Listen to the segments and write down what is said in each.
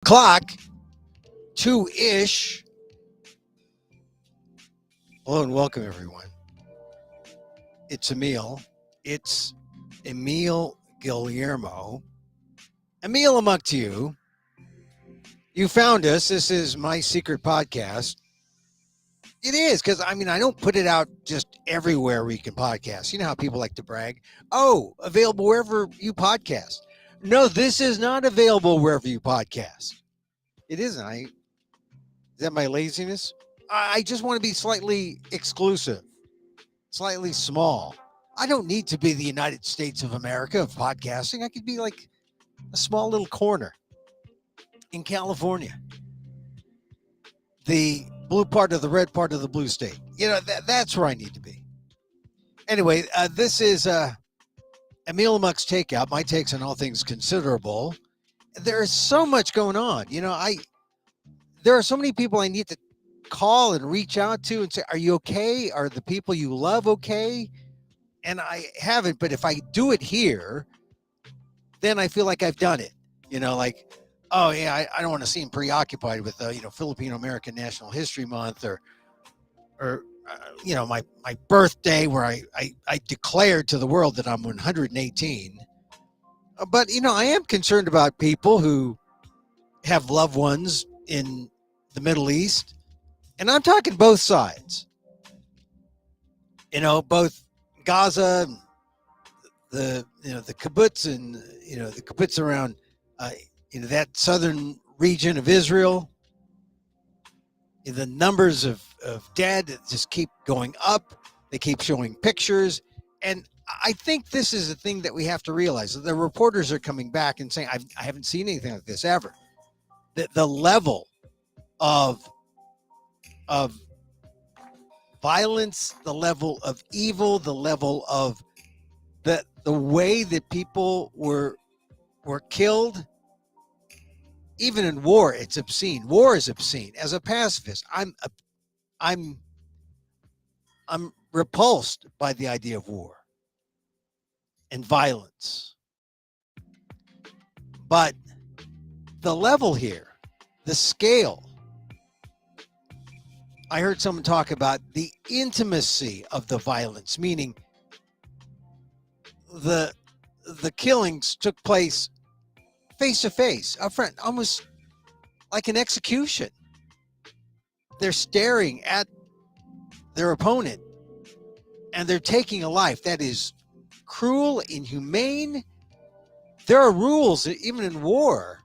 Clock, 2-ish. Hello and welcome, everyone. It's Emil. It's Emil Guillermo. Emil, Amok to you. You found us. This is my secret podcast. It is, because, I don't put it out just everywhere where you can podcast. You know how people like to brag? Oh, available wherever you podcast. No, this is not available wherever you podcast. It isn't. Is that my laziness? I just want to be slightly exclusive, slightly small. I don't need to be the United States of America of podcasting. I could be like a small little corner in California, the blue part of the red part of the blue state. That's where I need to be. Anyway, this is Emil Amok's Takeout, my takes on all things considerable. There is so much going on. There are so many people I need to call and reach out to and say, are you okay? Are the people you love okay? And I haven't, but if I do it here, then I feel like I've done it. Oh yeah, I don't want to seem preoccupied with Filipino American National History Month or my birthday where I declared to the world that I'm 118. But I am concerned about people who have loved ones in the Middle East, and I'm talking both sides. Both Gaza, the kibbutz, and the kibbutz around that southern region of Israel. The numbers of dead just keep going up. They keep showing pictures, and I think this is a thing that we have to realize. The reporters are coming back and saying, I haven't seen anything like this ever. The level of violence, the level of evil, the level of the way that people were killed, even in war, it's obscene. War is obscene. As a pacifist, I'm repulsed by the idea of war and violence. But the level here, the scale, I heard someone talk about the intimacy of the violence, meaning the killings took place face to face, up front, almost like an execution. They're staring at their opponent and they're taking a life. That is cruel, inhumane. There are rules, even in war.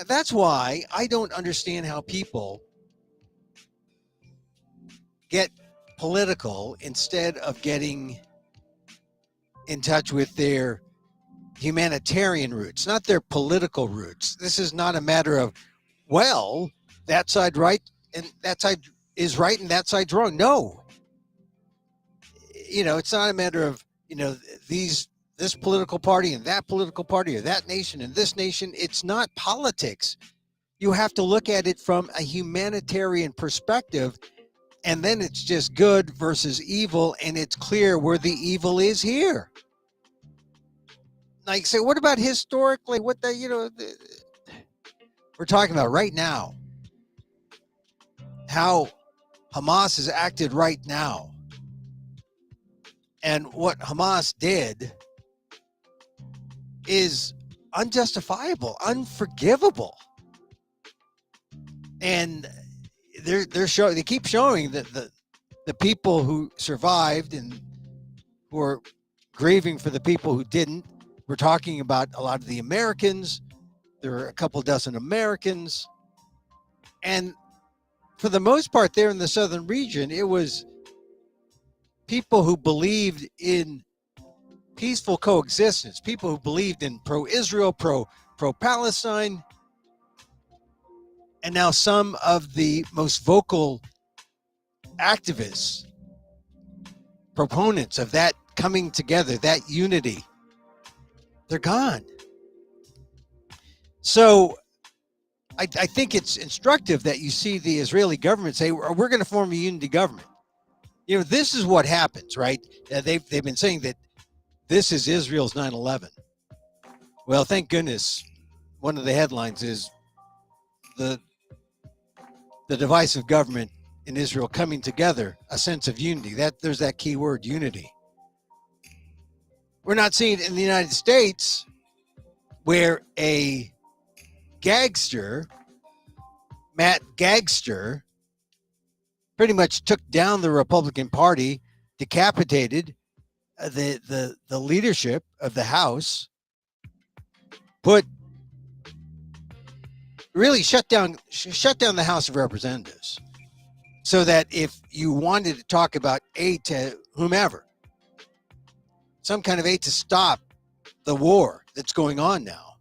That's why I don't understand how people get political instead of getting in touch with their humanitarian roots, not their political roots. This is not a matter of, well, that side right and that side is right and that side's wrong. No. It's not a matter of, this political party and that political party or that nation and this nation. It's not politics. You have to look at it from a humanitarian perspective, and then it's just good versus evil, and it's clear where the evil is here. Like, say, what about historically? We're talking about right now, how Hamas has acted right now. And what Hamas did is unjustifiable, unforgivable. And they keep showing that the people who survived and who are grieving for the people who didn't. We're talking about a lot of the Americans. There are a couple dozen Americans. And for the most part there in the southern region, it was people who believed in peaceful coexistence, people who believed in pro-Israel, pro-Palestine. And now some of the most vocal activists, proponents of that coming together, that unity, they're gone. So I think it's instructive that you see the Israeli government say, we're going to form a unity government. This is what happens, right? They've been saying that this is Israel's 9/11. Well, thank goodness one of the headlines is the divisive government in Israel coming together, a sense of unity. There's that key word, unity. We're not seeing it in the United States, where a gagster, Matt Gagster, pretty much took down the Republican Party, decapitated the leadership of the House, really shut down the House of Representatives, so that if you wanted to talk about aid to whomever, some kind of aid to stop the war that's going on now,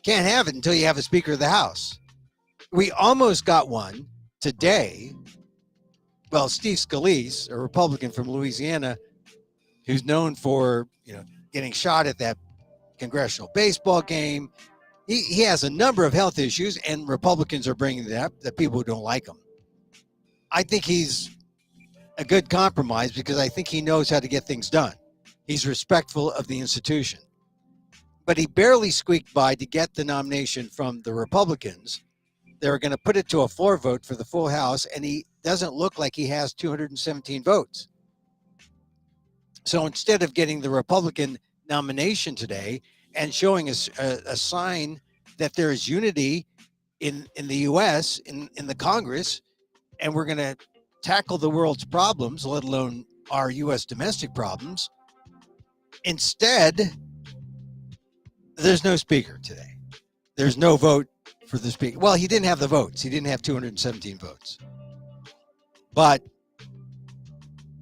can't have it until you have a Speaker of the House. We almost got one today. Well, Steve Scalise, a Republican from Louisiana, who's known for getting shot at that congressional baseball game. He has a number of health issues, and Republicans are bringing it up, the people who don't like him. I think he's a good compromise because I think he knows how to get things done. He's respectful of the institution. But he barely squeaked by to get the nomination from the Republicans. They're going to put it to a floor vote for the full House, and he doesn't look like he has 217 votes. So instead of getting the Republican nomination today and showing us a sign that there is unity in the U.S., in the Congress, and we're going to tackle the world's problems, let alone our U.S. domestic problems, instead, there's no speaker today. There's no vote for the speaker. Well, he didn't have the votes. He didn't have 217 votes. But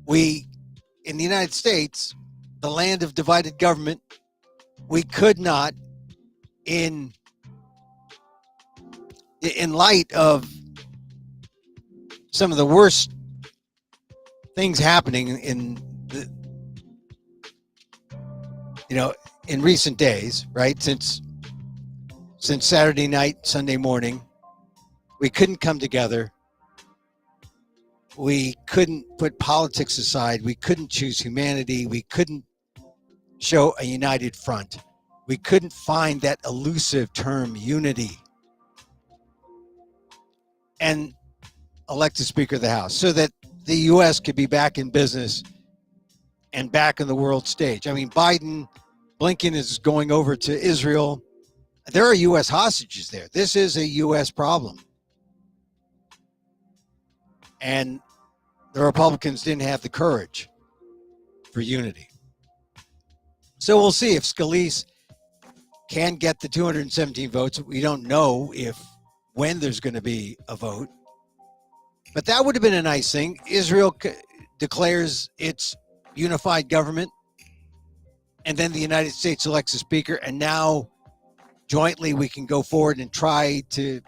we, in the United States, the land of divided government, we could not, in light of some of the worst things happening in recent days, right? Since Saturday night, Sunday morning, we couldn't come together. We couldn't put politics aside. We couldn't choose humanity. We couldn't show a united front. We couldn't find that elusive term, unity, and elect a Speaker of the House so that the U.S. could be back in business and back on the world stage. I mean, Blinken is going over to Israel. There are U.S. hostages there. This is a U.S. problem. And the Republicans didn't have the courage for unity. So we'll see if Scalise can get the 217 votes. We don't know when there's going to be a vote. But that would have been a nice thing. Israel declares its unified government, and then the United States elects a speaker, and now jointly we can go forward and try to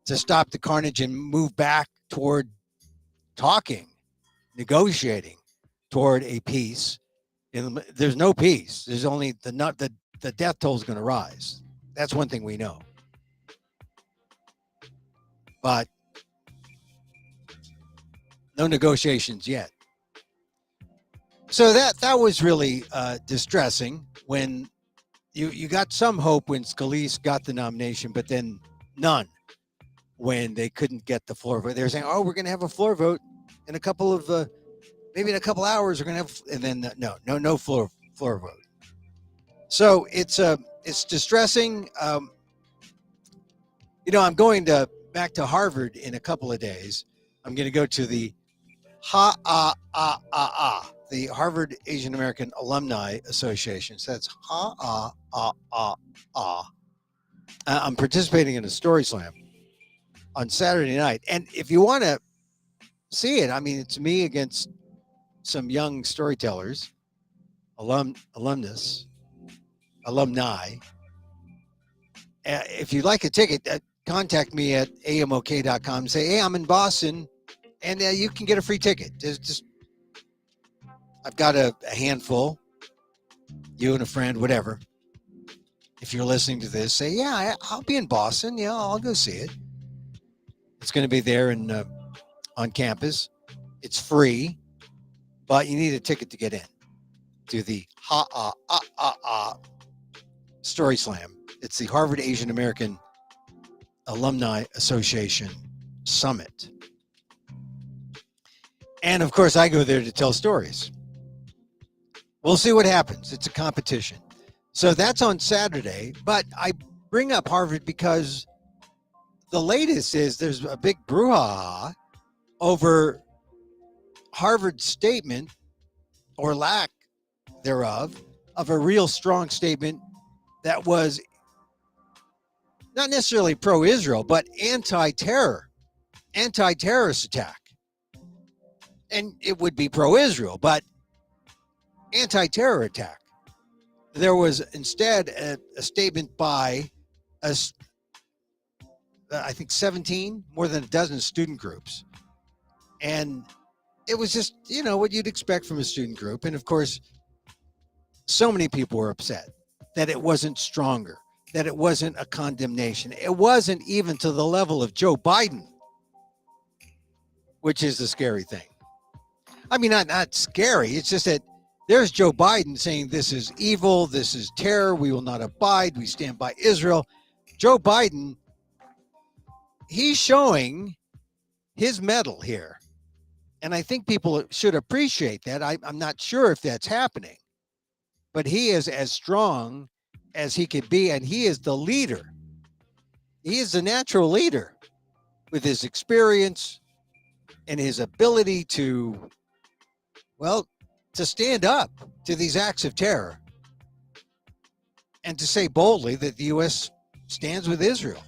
stop the carnage and move back toward talking, negotiating toward a peace. And there's no peace. There's only the death toll is going to rise. That's one thing we know. But no negotiations yet. So that was really distressing when you got some hope when Scalise got the nomination, but then none when they couldn't get the floor vote. They were saying, "Oh, we're going to have a floor vote in a couple of maybe in a couple hours. We're going to have," and then no floor vote. So it's distressing. I'm going back to Harvard in a couple of days. I'm going to go to the HAAA, the Harvard Asian American Alumni Association. So that's HAAA. I'm participating in a story slam on Saturday night. And if you want to see it, I mean, it's me against some young storytellers, alumni. If you'd like a ticket, contact me at amok.com. Say, "Hey, I'm in Boston," and you can get a free ticket. I've got a handful, you and a friend, whatever. If you're listening to this, say, "Yeah, I'll be in Boston. Yeah, I'll go see it." It's going to be there on campus. It's free, but you need a ticket to get in to the HAAA Story Slam. It's the Harvard Asian American Alumni Association Summit. And of course, I go there to tell stories. We'll see what happens. It's a competition. So that's on Saturday. But I bring up Harvard because the latest is there's a big brouhaha over Harvard's statement, or lack thereof, of a real strong statement that was not necessarily pro-Israel, but anti-terrorist attack. And it would be pro-Israel, but anti-terror attack. There was instead a statement by I think 17, more than a dozen student groups. And it was just, what you'd expect from a student group. And of course, so many people were upset that it wasn't stronger, that it wasn't a condemnation. It wasn't even to the level of Joe Biden, which is the scary thing. I mean, not scary. It's just that there's Joe Biden saying this is evil, this is terror, we will not abide, we stand by Israel. Joe Biden, he's showing his mettle here. And I think people should appreciate that. I'm not sure if that's happening, but he is as strong as he could be, and he is the leader. He is the natural leader with his experience and his ability to stand up to these acts of terror and to say boldly that the U.S. stands with Israel.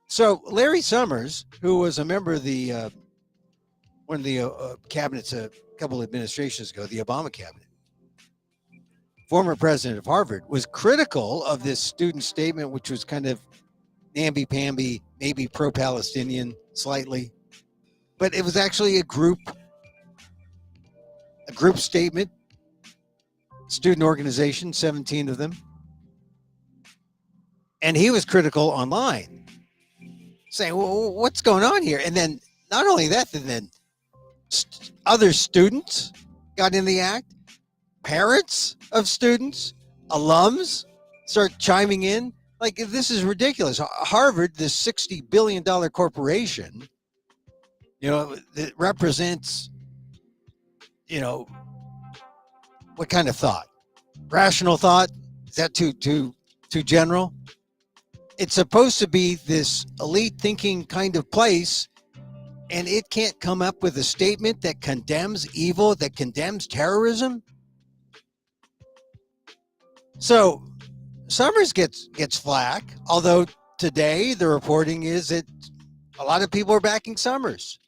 So Larry Summers, who was a member of one of the cabinets a couple of administrations ago, the Obama cabinet, former president of Harvard, was critical of this student statement, which was kind of namby-pamby, maybe pro-Palestinian slightly, but it was actually a group statement, student organization, 17 of them. And he was critical online, saying, well, what's going on here? And then not only that, then other students got in the act, parents of students, alums start chiming in. Like, this is ridiculous. Harvard, this $60 billion corporation, that represents, what kind of thought? Rational thought? Is that too general? It's supposed to be this elite thinking kind of place, and it can't come up with a statement that condemns evil, that condemns terrorism. So Summers gets flack, although today the reporting is that a lot of people are backing Summers.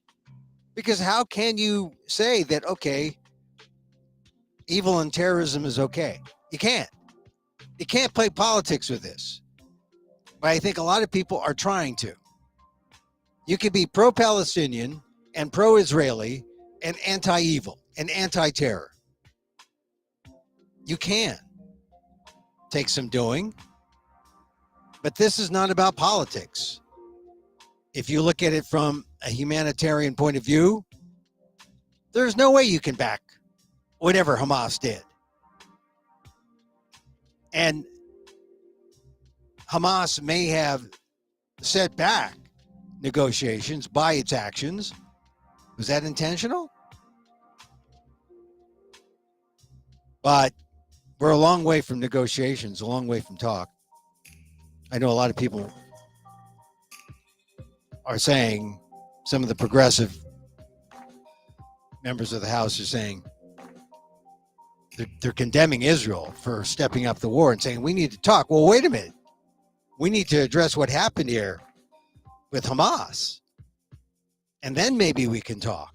Because how can you say that, okay, evil and terrorism is okay? You can't. You can't play politics with this. But I think a lot of people are trying to. You can be pro-Palestinian and pro-Israeli and anti-evil and anti-terror. You can. Take some doing. But this is not about politics. If you look at it from a humanitarian point of view, there's no way you can back whatever Hamas did. And Hamas may have set back negotiations by its actions. Was that intentional? But we're a long way from negotiations, a long way from talk. I know a lot of people are saying, some of the progressive members of the House are saying, they're condemning Israel for stepping up the war and saying, we need to talk. Well, wait a minute. We need to address what happened here with Hamas. And then maybe we can talk.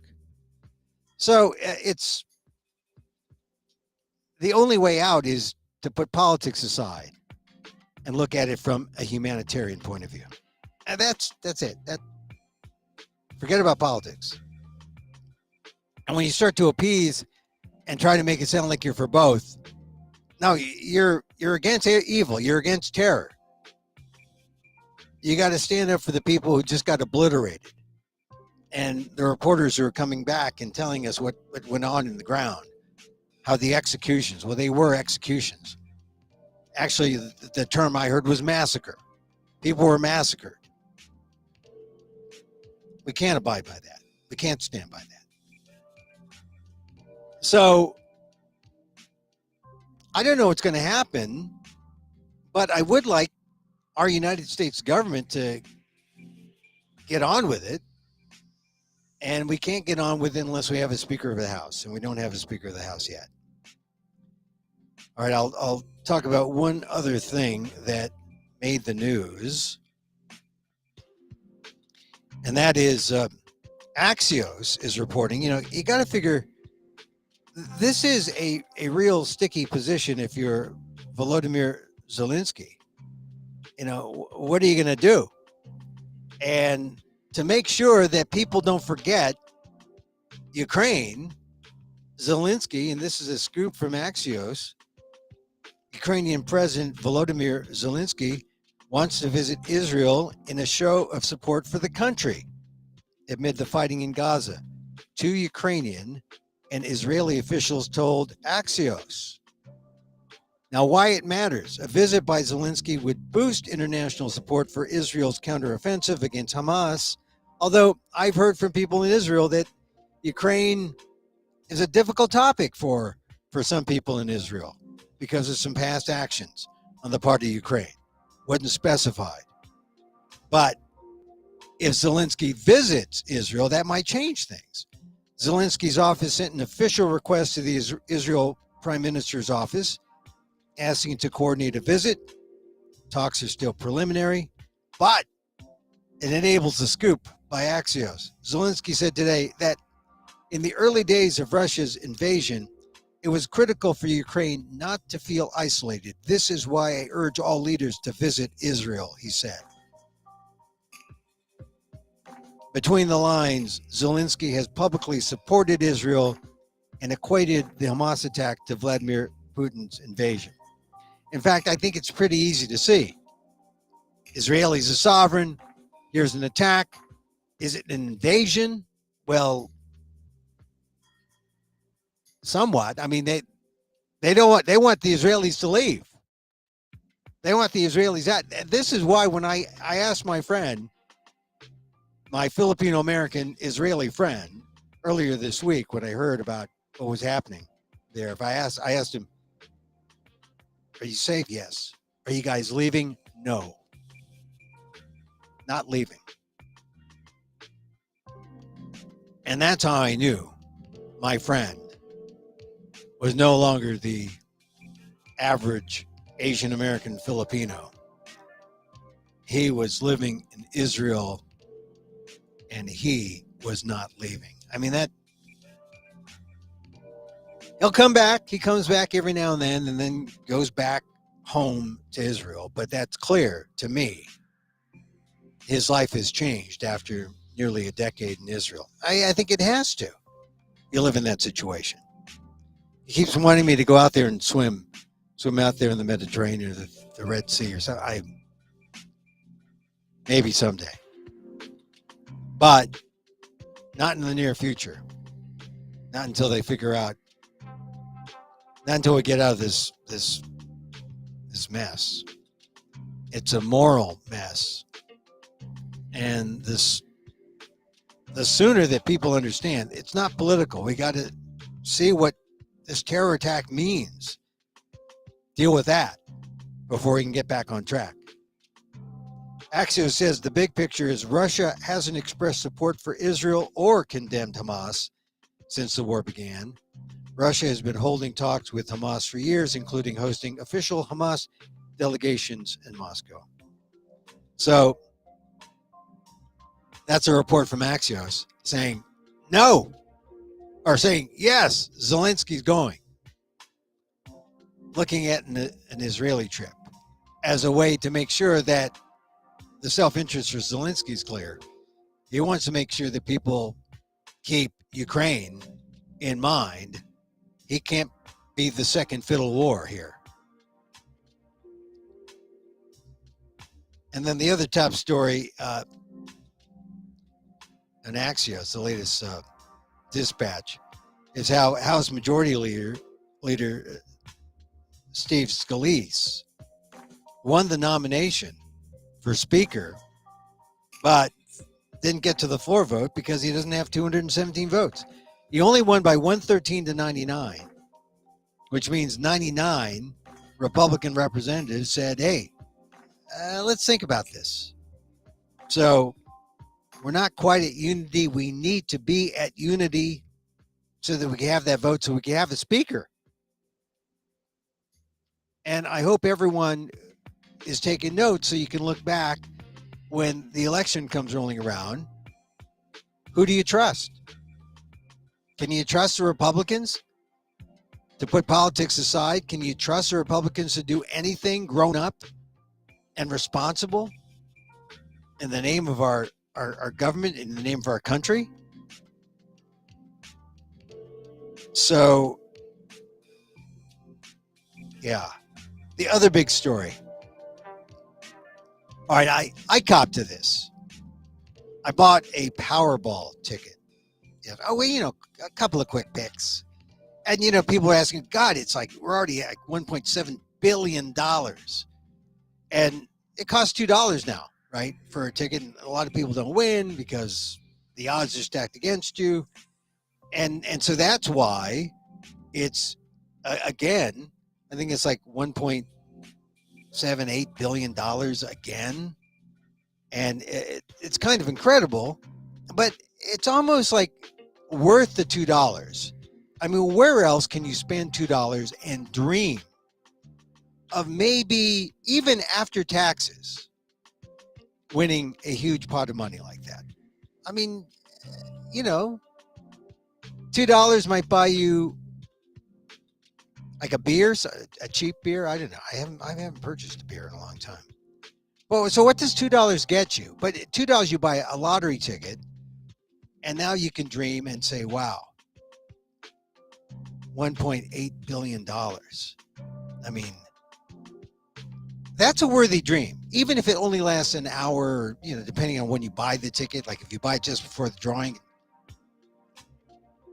So it's the only way out is to put politics aside and look at it from a humanitarian point of view. And that's it. Forget about politics. And when you start to appease and try to make it sound like you're for both, no, you're against evil. You're against terror. You got to stand up for the people who just got obliterated. And the reporters who are coming back and telling us what went on in the ground, how the executions, well, they were executions. Actually, the term I heard was massacre. People were massacred. We can't abide by that. We can't stand by that. So I don't know what's going to happen, but I would like our United States government to get on with it. And we can't get on with it unless we have a Speaker of the House, and we don't have a Speaker of the House yet. All right, I'll talk about one other thing that made the news, and that is Axios is reporting. You know, you got to figure this is a real sticky position if you're Volodymyr Zelensky. You know, what are you going to do? And to make sure that people don't forget Ukraine, Zelensky, and this is a scoop from Axios, Ukrainian President Volodymyr Zelensky wants to visit Israel in a show of support for the country amid the fighting in Gaza. Two Ukrainian and Israeli officials told Axios. Now, why it matters. A visit by Zelensky would boost international support for Israel's counteroffensive against Hamas, although I've heard from people in Israel that Ukraine is a difficult topic for some people in Israel because of some past actions on the part of Ukraine. Wasn't specified. But if Zelensky visits Israel, that might change things. Zelensky's office sent an official request to the Israel Prime Minister's office asking to coordinate a visit. Talks are still preliminary, but it enables the scoop by Axios. Zelensky said today that in the early days of Russia's invasion, it was critical for Ukraine not to feel isolated. This is why I urge all leaders to visit Israel, he said. Between the lines, Zelensky has publicly supported Israel and equated the Hamas attack to Vladimir Putin's invasion. In fact, I think it's pretty easy to see. Israelis are sovereign. Here's an attack. Is it an invasion? Well, somewhat. I mean, they want the Israelis to leave. They want the Israelis out. This is why when I asked my friend, my Filipino-American Israeli friend, earlier this week when I heard about what was happening there, I asked him, are you safe? Yes. Are you guys leaving? No. Not leaving. And that's how I knew my friend was no longer the average Asian American Filipino. He was living in Israel and he was not leaving. I mean, that he'll come back. He comes back every now and then goes back home to Israel. But that's clear to me. His life has changed after nearly a decade in Israel. I think it has to. You live in that situation. He keeps wanting me to go out there and swim out there in the Mediterranean or the Red Sea or something. Maybe someday. But not in the near future. Not until they figure out. Not until we get out of this mess. It's a moral mess. And the sooner that people understand, it's not political. We got to see what this terror attack means. Deal with that before we can get back on track. Axios says the big picture is Russia hasn't expressed support for Israel or condemned Hamas since the war began. Russia has been holding talks with Hamas for years, including hosting official Hamas delegations in Moscow. So that's a report from Axios saying no, or saying yes, Zelensky's going. Looking at an Israeli trip as a way to make sure that the self-interest for Zelensky is clear. He wants to make sure that people keep Ukraine in mind. He can't be the second fiddle war here. And then the other top story, an Axios, the latest dispatch, is how House Majority Leader Steve Scalise won the nomination for Speaker, but didn't get to the floor vote because he doesn't have 217 votes. He only won by 113 to 99, which means 99 Republican representatives said, hey, let's think about this. So we're not quite at unity. We need to be at unity so that we can have that vote, so we can have a speaker. And I hope everyone is taking notes so you can look back when the election comes rolling around. Who do you trust? Can you trust the Republicans to put politics aside? Can you trust the Republicans to do anything grown up and responsible in the name of our government, in the name of our country? So, yeah. The other big story. All right, I copped to this. I bought a Powerball ticket. Oh, well, a couple of quick picks. And, people are asking, God, it's like we're already at $1.7 billion. And it costs $2 now, right, for a ticket. And a lot of people don't win because the odds are stacked against you. And so that's why it's, again, I think it's like $1.78 billion again. And it's kind of incredible, but it's almost like worth the $2. I mean, where else can you spend $2 and dream of maybe, even after taxes, winning a huge pot of money like that? I mean, $2 might buy you like a beer, a cheap beer. I don't know. I haven't purchased a beer in a long time. Well, so what does $2 get you? But $2, you buy a lottery ticket, and now you can dream and say, wow, $1.8 billion. I mean, that's a worthy dream, even if it only lasts an hour, depending on when you buy the ticket. Like if you buy it just before the drawing,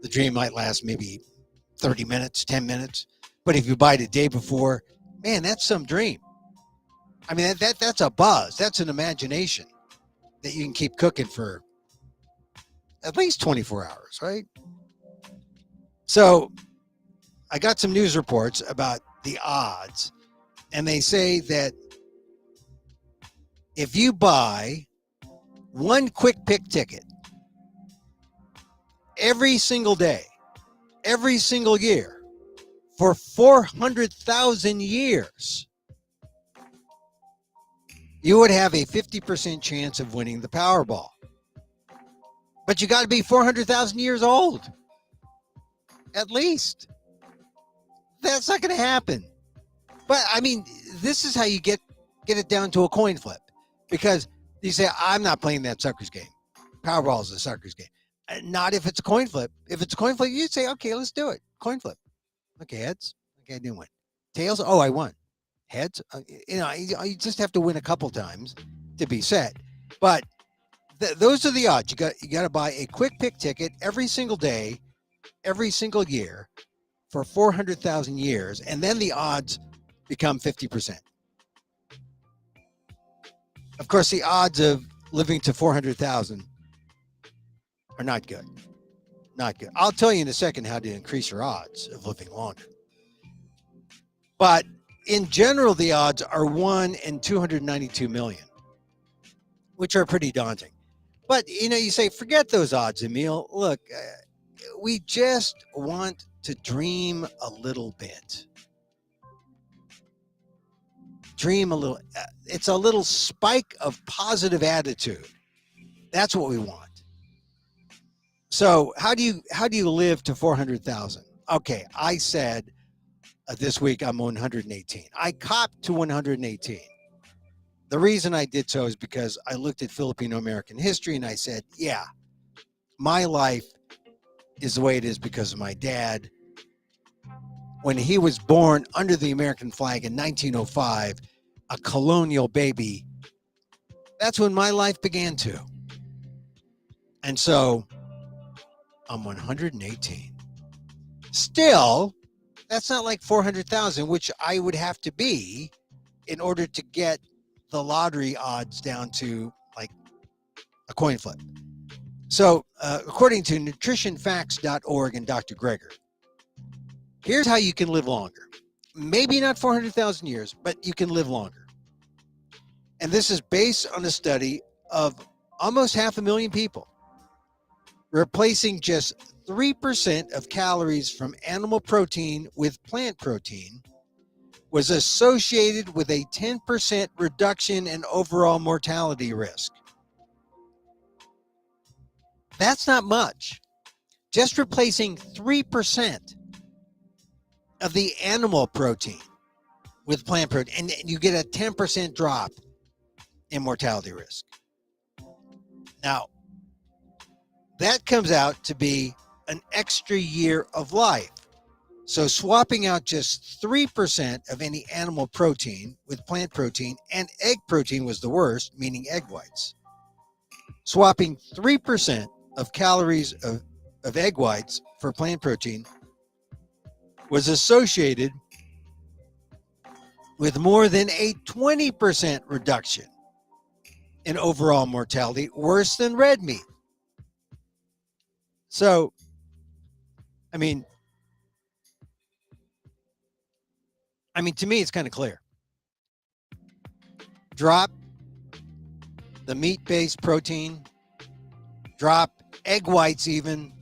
the dream might last maybe 30 minutes, 10 minutes. But if you buy it a day before, man, that's some dream. I mean, that's a buzz. That's an imagination that you can keep cooking for at least 24 hours, right? So I got some news reports about the odds, and they say that if you buy one quick pick ticket every single day, every single year, for 400,000 years, you would have a 50% chance of winning the Powerball. But you got to be 400,000 years old, at least. That's not going to happen. But I mean, this is how you get it down to a coin flip, because you say, I'm not playing that sucker's game. Powerball is a sucker's game. Not if it's a coin flip. If it's a coin flip, you'd say, okay, let's do it. Coin flip. Okay, heads. Okay, I didn't win. Tails. Oh, I won. Heads. You just have to win a couple times to be set. But those are the odds. You got to buy a quick pick ticket every single day, every single year, for 400,000 years, and then the odds become 50%. Of course, the odds of living to 400,000 are not good. Not good. I'll tell you in a second how to increase your odds of living longer. But in general, the odds are 1 in 292 million, which are pretty daunting. But, you say, forget those odds, Emil. Look, we just want to dream a little bit. Dream a little. It's a little spike of positive attitude. That's what we want. So how do you live to 400,000? Okay, I said this week I'm 118. I copped to 118. The reason I did so is because I looked at Filipino American history and I said, yeah, my life is the way it is because of my dad. When he was born under the American flag in 1905, a colonial baby, that's when my life began too. And so I'm 118. Still, that's not like 400,000, which I would have to be in order to get the lottery odds down to like a coin flip. So, according to nutritionfacts.org and Dr. Greger, here's how you can live longer. Maybe not 400,000 years, but you can live longer. And this is based on a study of almost 500,000 people. Replacing just 3% of calories from animal protein with plant protein was associated with a 10% reduction in overall mortality risk. That's not much. Just replacing 3% of the animal protein with plant protein, and you get a 10% drop in mortality risk. Now, that comes out to be an extra year of life. So swapping out just 3% of any animal protein with plant protein, and egg protein was the worst, meaning egg whites. Swapping 3% of calories of egg whites for plant protein was associated with more than a 20% reduction in overall mortality, worse than red meat. So, I mean, to me, it's kind of clear. Drop the meat-based protein, drop egg whites even,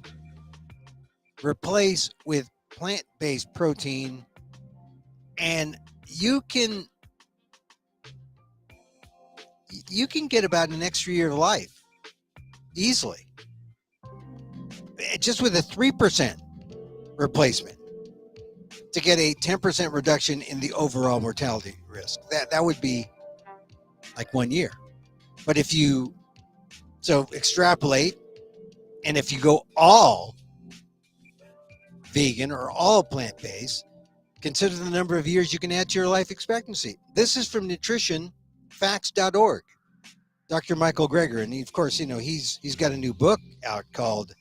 replace with plant-based protein, and you can get about an extra year of life easily, just with a 3% replacement, to get a 10% reduction in the overall mortality risk. That would be like 1 year. But if you extrapolate, and if you go all vegan or all plant-based, consider the number of years you can add to your life expectancy. This is from nutritionfacts.org. Dr. Michael Greger, and of course, he's got a new book out called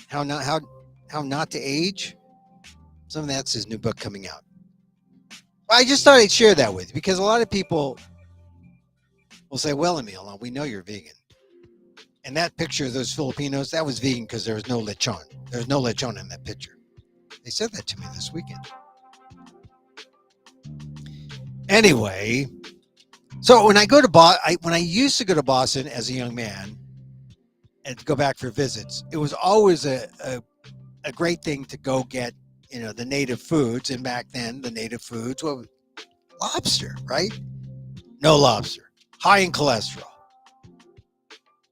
How Not to Age. Some of that's his new book coming out. I just thought I'd share that with you because a lot of people will say, "Well, Emil, we know you're vegan." And that picture of those Filipinos, that was vegan because there was no lechon. There's no lechon in that picture. They said that to me this weekend. Anyway, so when I used to go to Boston as a young man and go back for visits, it was always a great thing to go get, the native foods. And back then, the native foods were lobster, right? No lobster. High in cholesterol.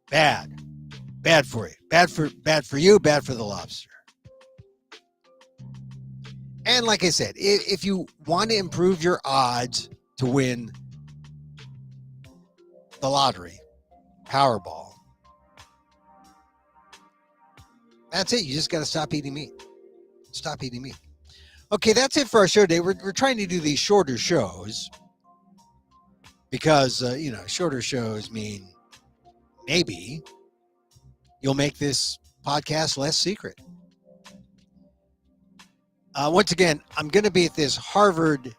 Bad for you. Bad for you, bad for the lobster. And like I said, if you want to improve your odds to win the lottery, Powerball, that's it. You just got to stop eating meat. Stop eating meat. Okay, that's it for our show today. We're trying to do these shorter shows because, shorter shows mean maybe you'll make this podcast less secret. Once again, I'm going to be at this Harvard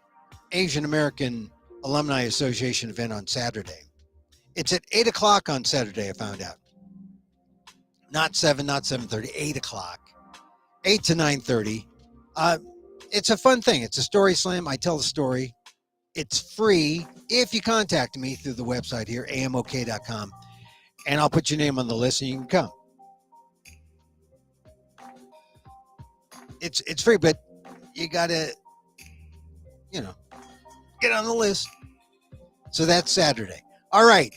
Asian American Alumni Association event on Saturday. It's at 8 o'clock on Saturday, I found out. Not 7, not 7:30, 8 o'clock. 8 to 9:30. It's a fun thing. It's a story slam. I tell the story. It's free if you contact me through the website here, amok.com, and I'll put your name on the list and you can come. It's free, but you got to, get on the list. So that's Saturday. All right.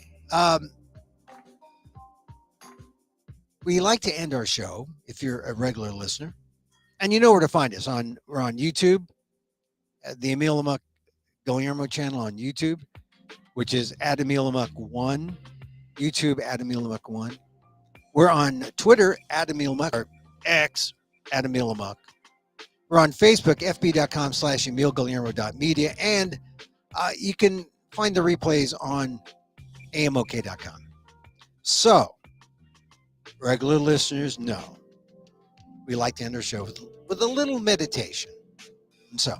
We like to end our show, if you're a regular listener, and you know where to find us. We're on YouTube, the Emil Amok Guillermo channel on YouTube, which is at Emil Amok 1, YouTube at Emil Amok 1. We're on Twitter at Emil Amok, or X at Emil Amok. We're on Facebook, fb.com/EmilGuillermo.media, and you can find the replays on amok.com. So, regular listeners know we like to end our show with a little meditation. And so,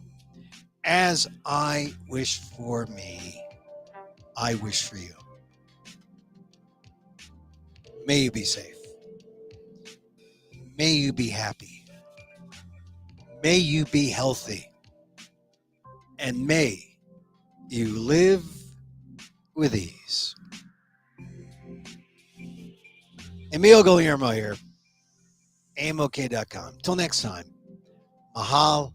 as I wish for me, I wish for you. May you be safe. May you be happy. May you be healthy. And may you live with ease. Emil Guillermo here. Amok.com. Till next time. Mahal.